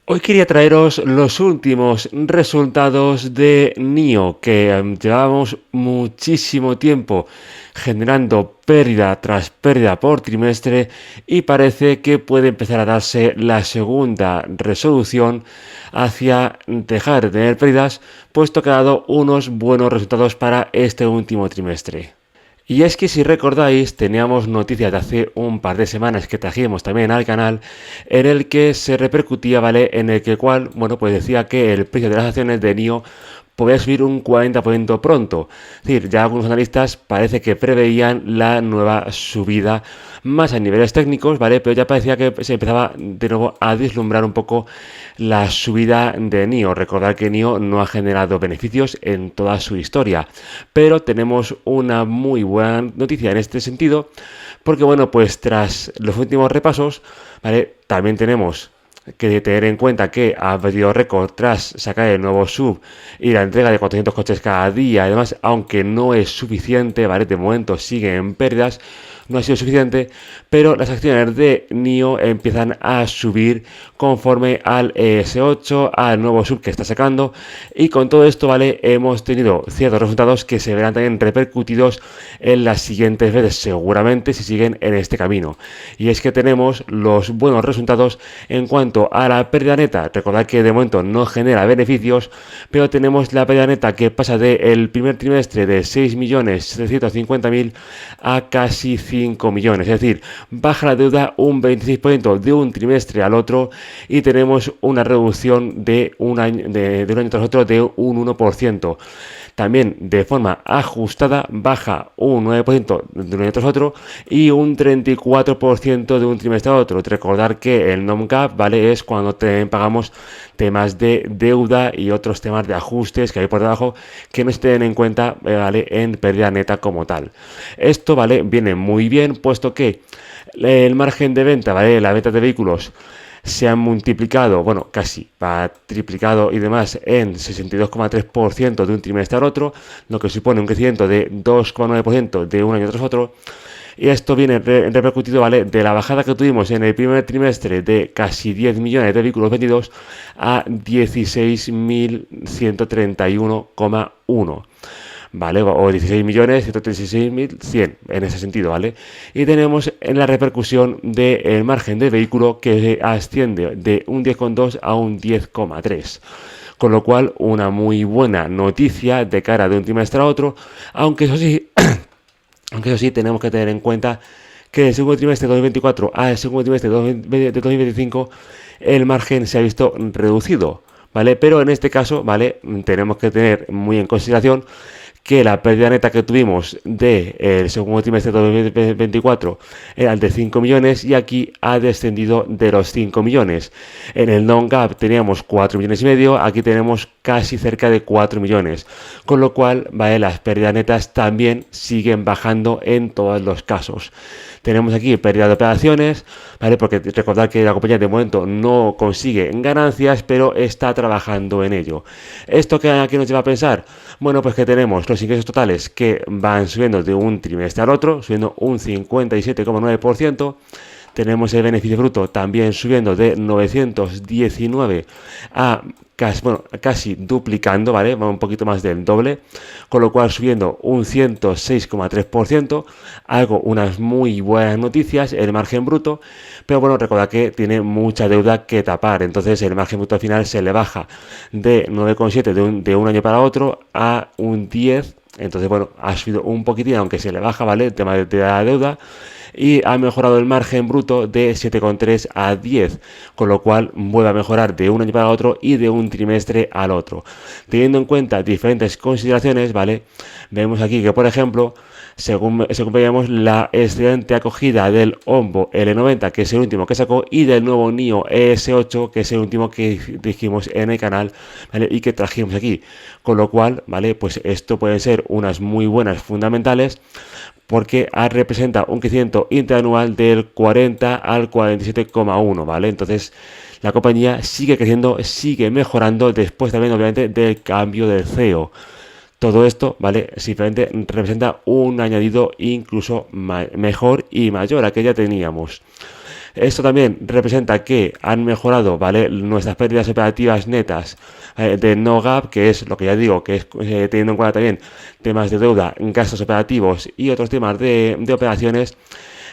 Hoy quería traeros los últimos resultados de NIO, que llevábamos muchísimo tiempo generando pérdida tras pérdida por trimestre y parece que puede empezar a darse la segunda resolución hacia dejar de tener pérdidas, puesto que ha dado unos buenos resultados para este último trimestre. Y es que si recordáis, teníamos noticias de hace un par de semanas que trajimos también al canal, en el que se repercutía, ¿vale? En el que cual, bueno, pues decía que el precio de las acciones de NIO podría subir un 40% pronto. Es decir, ya algunos analistas parece que preveían la nueva subida más a niveles técnicos, ¿vale? Pero ya parecía que se empezaba de nuevo a vislumbrar un poco la subida de NIO. Recordad que NIO no ha generado beneficios en toda su historia, pero tenemos una muy buena noticia en este sentido, porque bueno, pues tras los últimos repasos, ¿vale? También tenemos que tener en cuenta que ha batido récord tras sacar el nuevo sub y la entrega de 400 coches cada día. Además, aunque no es suficiente, ¿vale? De momento siguen en pérdidas, no ha sido suficiente, pero las acciones de NIO empiezan a subir conforme al S8, al nuevo sub que está sacando, y con todo esto, ¿vale? Hemos tenido ciertos resultados que se verán también repercutidos en las siguientes veces, seguramente, si siguen en este camino. Y es que tenemos los buenos resultados en cuanto a la pérdida neta. Recordad que de momento no genera beneficios, pero tenemos la pérdida neta que pasa del primer trimestre de 6.750.000 a casi 5 millones, es decir, baja la deuda un 26% de un trimestre al otro y tenemos una reducción de un año, de un año tras otro de un 1%. También de forma ajustada baja un 9% de un año tras otro y un 34% de un trimestre a otro. Recordar que el non-GAAP, ¿vale? Es cuando pagamos temas de deuda y otros temas de ajustes que hay por debajo que no se tienen en cuenta, ¿vale? En pérdida neta como tal. Esto, ¿vale? Viene muy bien, puesto que el margen de venta, ¿vale? La venta de vehículos se han multiplicado, bueno, casi, va triplicado y demás en 62,3% de un trimestre al otro, lo que supone un crecimiento de 2,9% de un año tras otro. Y esto viene repercutido, ¿vale? De la bajada que tuvimos en el primer trimestre de casi 10 millones de vehículos vendidos a 16.131,1. ¿Vale? O 16.136.100 en ese sentido, ¿vale? Y tenemos en la repercusión del margen de vehículo que asciende de un 10,2 a un 10,3. Con lo cual, una muy buena noticia de cara de un trimestre a otro, aunque eso sí, aunque eso sí tenemos que tener en cuenta que del segundo trimestre de 2024 al segundo trimestre de 2025 el margen se ha visto reducido, ¿vale? Pero en este caso, ¿vale? Tenemos que tener muy en consideración que la pérdida neta que tuvimos del segundo trimestre de 2024 era el de 5 millones y aquí ha descendido de los 5 millones. En el non-GAAP teníamos 4 millones y medio, aquí tenemos casi cerca de 4 millones. Con lo cual, ¿vale? Las pérdidas netas también siguen bajando en todos los casos. Tenemos aquí pérdida de operaciones, ¿vale? Porque recordad que la compañía de momento no consigue ganancias, pero está trabajando en ello. ¿Esto qué aquí nos lleva a pensar? Bueno, pues que tenemos los ingresos totales que van subiendo de un trimestre al otro, subiendo un 57,9%. Tenemos el beneficio bruto también subiendo de 919 a casi, bueno, casi duplicando, ¿vale? Un poquito más del doble, con lo cual subiendo un 106,3%, algo, unas muy buenas noticias, el margen bruto, pero bueno, recordad que tiene mucha deuda que tapar, entonces el margen bruto al final se le baja de 9,7 de un año para otro a un 10. Entonces, bueno, ha subido un poquitín, aunque se le baja, ¿vale? El tema de la deuda. Y ha mejorado el margen bruto de 7,3 a 10, con lo cual vuelve a mejorar de un año para otro y de un trimestre al otro. Teniendo en cuenta diferentes consideraciones, ¿vale? Vemos aquí que, por ejemplo, según veíamos, la excelente acogida del Ombo L90, que es el último que sacó, y del nuevo NIO ES8, que es el último que dijimos en el canal, ¿vale? Y que trajimos aquí. Con lo cual, ¿vale? Pues esto pueden ser unas muy buenas fundamentales, porque representa un crecimiento interanual del 40 al 47,1, ¿vale? Entonces, la compañía sigue creciendo, sigue mejorando después también, obviamente, del cambio del CEO. Todo esto, ¿vale? Simplemente representa un añadido incluso mejor y mayor a que ya teníamos. Esto también representa que han mejorado, ¿vale?, nuestras pérdidas operativas netas de no gap, que es lo que ya digo, que es teniendo en cuenta también temas de deuda, gastos operativos y otros temas de operaciones,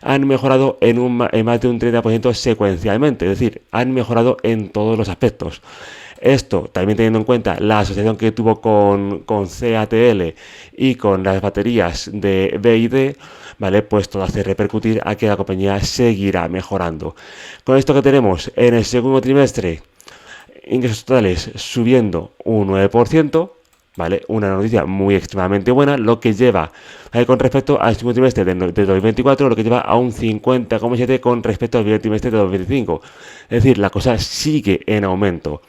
han mejorado en más de un 30% secuencialmente, es decir, han mejorado en todos los aspectos. Esto también teniendo en cuenta la asociación que tuvo con CATL y con las baterías de BYD, ¿vale? Pues todo hace repercutir a que la compañía seguirá mejorando. Con esto que tenemos en el segundo trimestre, ingresos totales subiendo un 9%, ¿vale? Una noticia muy extremadamente buena, lo que lleva con respecto al segundo trimestre de 2024, lo que lleva a un 50,7 con respecto al primer trimestre de 2025. Es decir, la cosa sigue en aumento.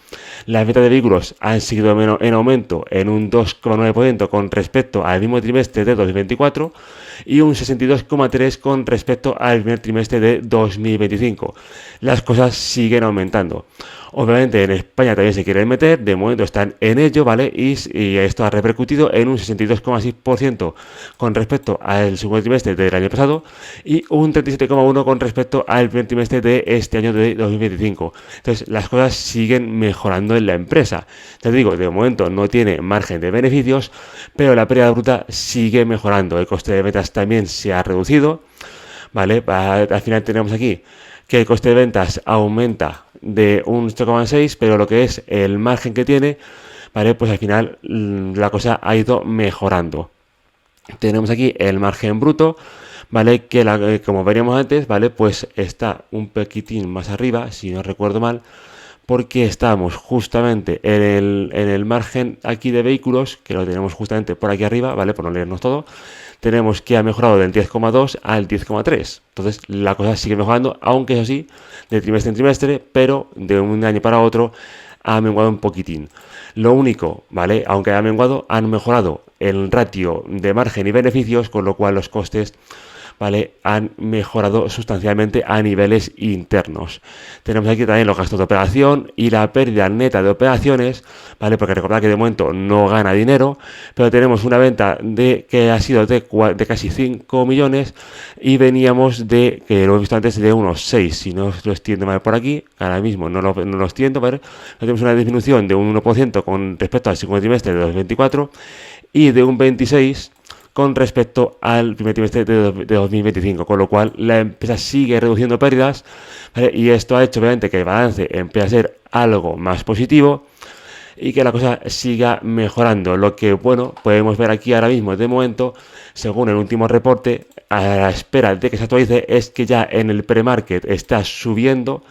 Las ventas de vehículos han seguido en aumento en un 2,9% con respecto al mismo trimestre de 2024 y un 62,3% con respecto al primer trimestre de 2025. Las cosas siguen aumentando. Obviamente en España también se quieren meter, de momento están en ello, ¿vale? Y esto ha repercutido en un 62,6% con respecto al segundo trimestre del año pasado y un 37,1% con respecto al primer trimestre de este año de 2025. Entonces las cosas siguen mejorando en la empresa. Te digo, de momento no tiene margen de beneficios, pero la pérdida bruta sigue mejorando. El coste de ventas también se ha reducido, ¿vale? Al final tenemos aquí que el coste de ventas aumenta de un 8,6, pero lo que es el margen que tiene, ¿vale? Pues al final la cosa ha ido mejorando. Tenemos aquí el margen bruto, ¿vale? Que como veríamos antes, ¿vale? Pues está un poquitín más arriba, si no recuerdo mal, porque estamos justamente en el margen aquí de vehículos, que lo tenemos justamente por aquí arriba, ¿vale? Por no leernos todo. Tenemos que ha mejorado del 10,2 al 10,3. Entonces la cosa sigue mejorando, aunque eso sí, de trimestre en trimestre, pero de un año para otro ha menguado un poquitín. Lo único, ¿vale? Aunque ha menguado, han mejorado el ratio de margen y beneficios, con lo cual los costes, ¿vale?, han mejorado sustancialmente a niveles internos. Tenemos aquí también los gastos de operación y la pérdida neta de operaciones, ¿vale? Porque recordad que de momento no gana dinero, pero tenemos una venta que ha sido de casi 5 millones y veníamos de, que lo hemos visto antes, de unos 6. Si no lo extiendo mal por aquí, ahora mismo no lo extiendo, ¿vale? Tenemos una disminución de un 1% con respecto al segundo trimestre de 2024 y de un 26% con respecto al primer trimestre de 2025, con lo cual la empresa sigue reduciendo pérdidas, ¿vale? Y esto ha hecho obviamente que el balance empiece a ser algo más positivo y que la cosa siga mejorando. Lo que, bueno, podemos ver aquí ahora mismo de momento, según el último reporte, a la espera de que se actualice, es que ya en el pre-market está subiendo,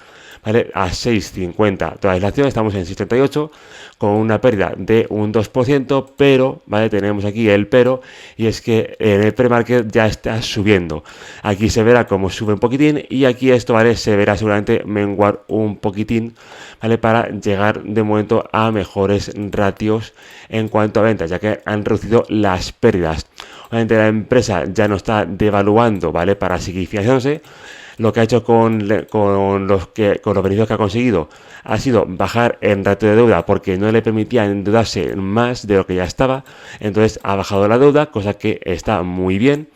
¿vale?, a 6,50. Toda la acción estamos en 6,38 con una pérdida de un 2%, pero, ¿vale?, tenemos aquí el pero, y es que en el pre-market ya está subiendo. Aquí se verá cómo sube un poquitín y aquí esto, ¿vale?, se verá seguramente menguar un poquitín, ¿vale?, para llegar de momento a mejores ratios en cuanto a ventas, ya que han reducido las pérdidas. Obviamente la empresa ya no está devaluando, ¿vale?, para seguir financiándose. Lo que ha hecho con los beneficios que ha conseguido ha sido bajar el ratio de deuda porque no le permitía endeudarse más de lo que ya estaba. Entonces ha bajado la deuda, cosa que está muy bien.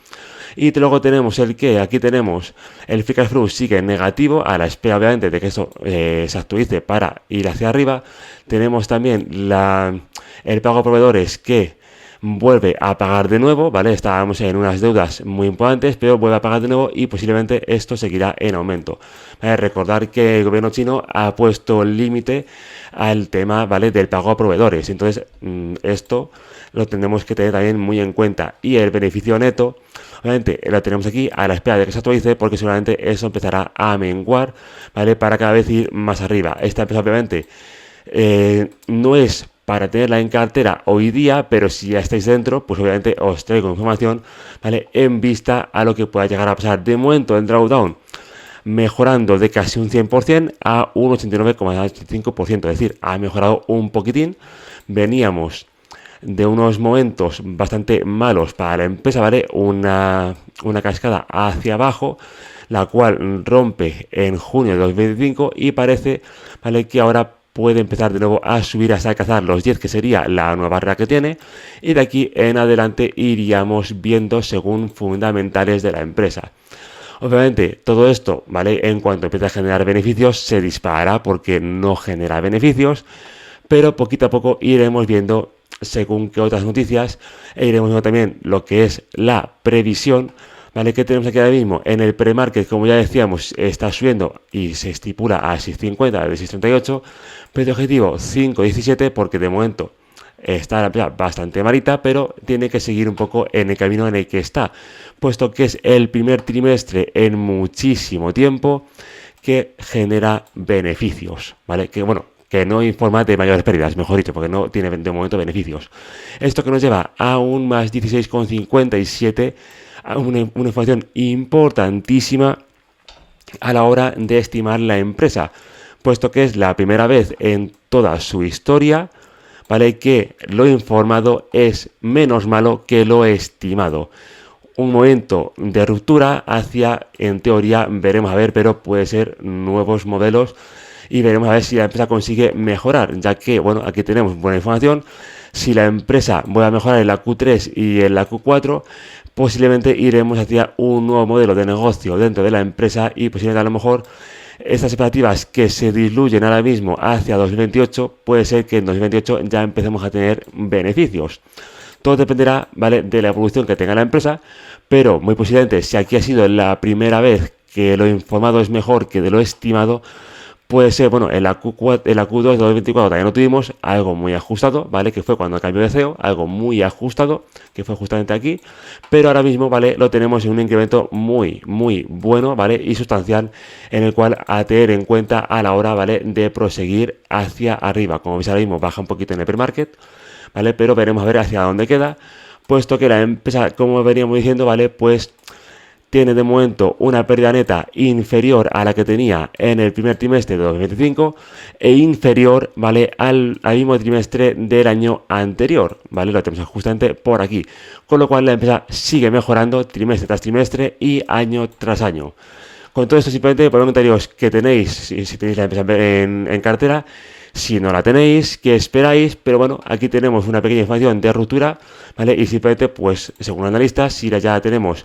Y luego tenemos aquí tenemos el free cash flow sigue negativo, a la espera obviamente de que eso se actualice para ir hacia arriba. Tenemos también el pago a proveedores que vuelve a pagar de nuevo, ¿vale? Estábamos en unas deudas muy importantes, pero vuelve a pagar de nuevo y posiblemente esto seguirá en aumento. Recordar que el gobierno chino ha puesto límite al tema, ¿vale?, del pago a proveedores. Entonces, esto lo tenemos que tener también muy en cuenta. Y el beneficio neto, obviamente, lo tenemos aquí a la espera de que se actualice, porque seguramente eso empezará a menguar, ¿vale?, para cada vez ir más arriba. Esta empresa, obviamente, no es para tenerla en cartera hoy día, pero si ya estáis dentro, pues obviamente os traigo información, ¿vale?, en vista a lo que pueda llegar a pasar. De momento el drawdown mejorando de casi un 100% a un 89,85%, es decir, ha mejorado un poquitín. Veníamos de unos momentos bastante malos para la empresa, ¿vale?, una cascada hacia abajo, la cual rompe en junio de 2025 y parece, ¿vale?, que ahora puede empezar de nuevo a subir hasta alcanzar los 10, que sería la nueva barrera que tiene, y de aquí en adelante iríamos viendo según fundamentales de la empresa. Obviamente, todo esto, ¿vale? En cuanto empiece a generar beneficios, se disparará porque no genera beneficios, pero poquito a poco iremos viendo según qué otras noticias e iremos viendo también lo que es la previsión, ¿vale? Que tenemos aquí ahora mismo en el pre-market, como ya decíamos, está subiendo y se estipula a 6.50 de 6.38, precio objetivo 5.17 porque de momento está bastante malita, pero tiene que seguir un poco en el camino en el que está, puesto que es el primer trimestre en muchísimo tiempo que genera beneficios, ¿vale? Que bueno, que no informa de mayores pérdidas, mejor dicho, porque no tiene de momento beneficios. Esto que nos lleva a un más 16,57, a una información importantísima a la hora de estimar la empresa, puesto que es la primera vez en toda su historia, ¿vale? Que lo informado es menos malo que lo estimado. Un momento de ruptura hacia, en teoría, veremos a ver, pero puede ser nuevos modelos y veremos a ver si la empresa consigue mejorar, ya que, bueno, aquí tenemos buena información. Si la empresa vuelve a mejorar en la Q3 y en la Q4, posiblemente iremos hacia un nuevo modelo de negocio dentro de la empresa y posiblemente a lo mejor estas expectativas que se diluyen ahora mismo hacia 2028, puede ser que en 2028 ya empecemos a tener beneficios. Todo dependerá, ¿vale?, de la evolución que tenga la empresa, pero muy posiblemente si aquí ha sido la primera vez que lo informado es mejor que de lo estimado, puede ser, bueno, en la Q4, en la Q2 de 2024 también lo tuvimos, algo muy ajustado, ¿vale? Que fue cuando cambió de CEO, algo muy ajustado, que fue justamente aquí, pero ahora mismo, ¿vale? Lo tenemos en un incremento muy, muy bueno, ¿vale? Y sustancial, en el cual a tener en cuenta a la hora, ¿vale?, de proseguir hacia arriba. Como veis ahora mismo baja un poquito en el pre-market, ¿vale? Pero veremos a ver hacia dónde queda, puesto que la empresa, como veníamos diciendo, ¿vale?, pues tiene de momento una pérdida neta inferior a la que tenía en el primer trimestre de 2025 e inferior, ¿vale?, al mismo trimestre del año anterior, ¿vale? Lo tenemos justamente por aquí. Con lo cual la empresa sigue mejorando trimestre tras trimestre y año tras año. Con todo esto, simplemente por comentarios que tenéis, si tenéis la empresa en cartera, si no la tenéis, ¿qué esperáis? Pero bueno, aquí tenemos una pequeña información de ruptura, ¿vale? Y simplemente, pues, según analistas, si ya la tenemos,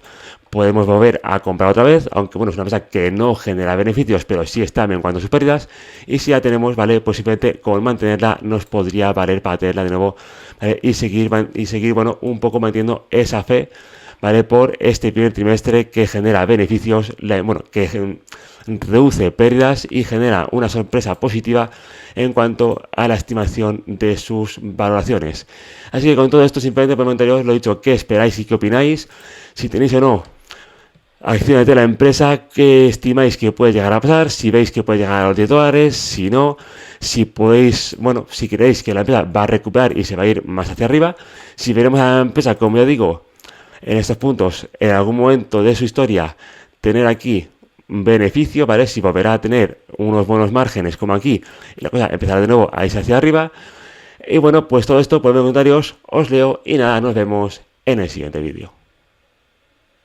podemos volver a comprar otra vez, aunque bueno, es una empresa que no genera beneficios, pero sí está menguando sus pérdidas. Y si la tenemos, ¿vale?, pues simplemente con mantenerla nos podría valer para tenerla de nuevo, ¿vale? Y seguir, bueno, un poco manteniendo esa fe, ¿vale?, por este primer trimestre que genera beneficios, bueno, que reduce pérdidas y genera una sorpresa positiva en cuanto a la estimación de sus valoraciones. Así que con todo esto, simplemente por el comentario os lo he dicho, qué esperáis y qué opináis, si tenéis o no acciones de la empresa, qué estimáis que puede llegar a pasar, si veis que puede llegar a los $10, si no, si podéis, bueno, si creéis que la empresa va a recuperar y se va a ir más hacia arriba, si veremos a la empresa, como ya digo, en estos puntos, en algún momento de su historia, tener aquí beneficio, ¿vale? Si volverá a tener unos buenos márgenes como aquí y la cosa empezará de nuevo a irse hacia arriba. Y bueno, pues todo esto por los comentarios os leo y nada, nos vemos en el siguiente vídeo.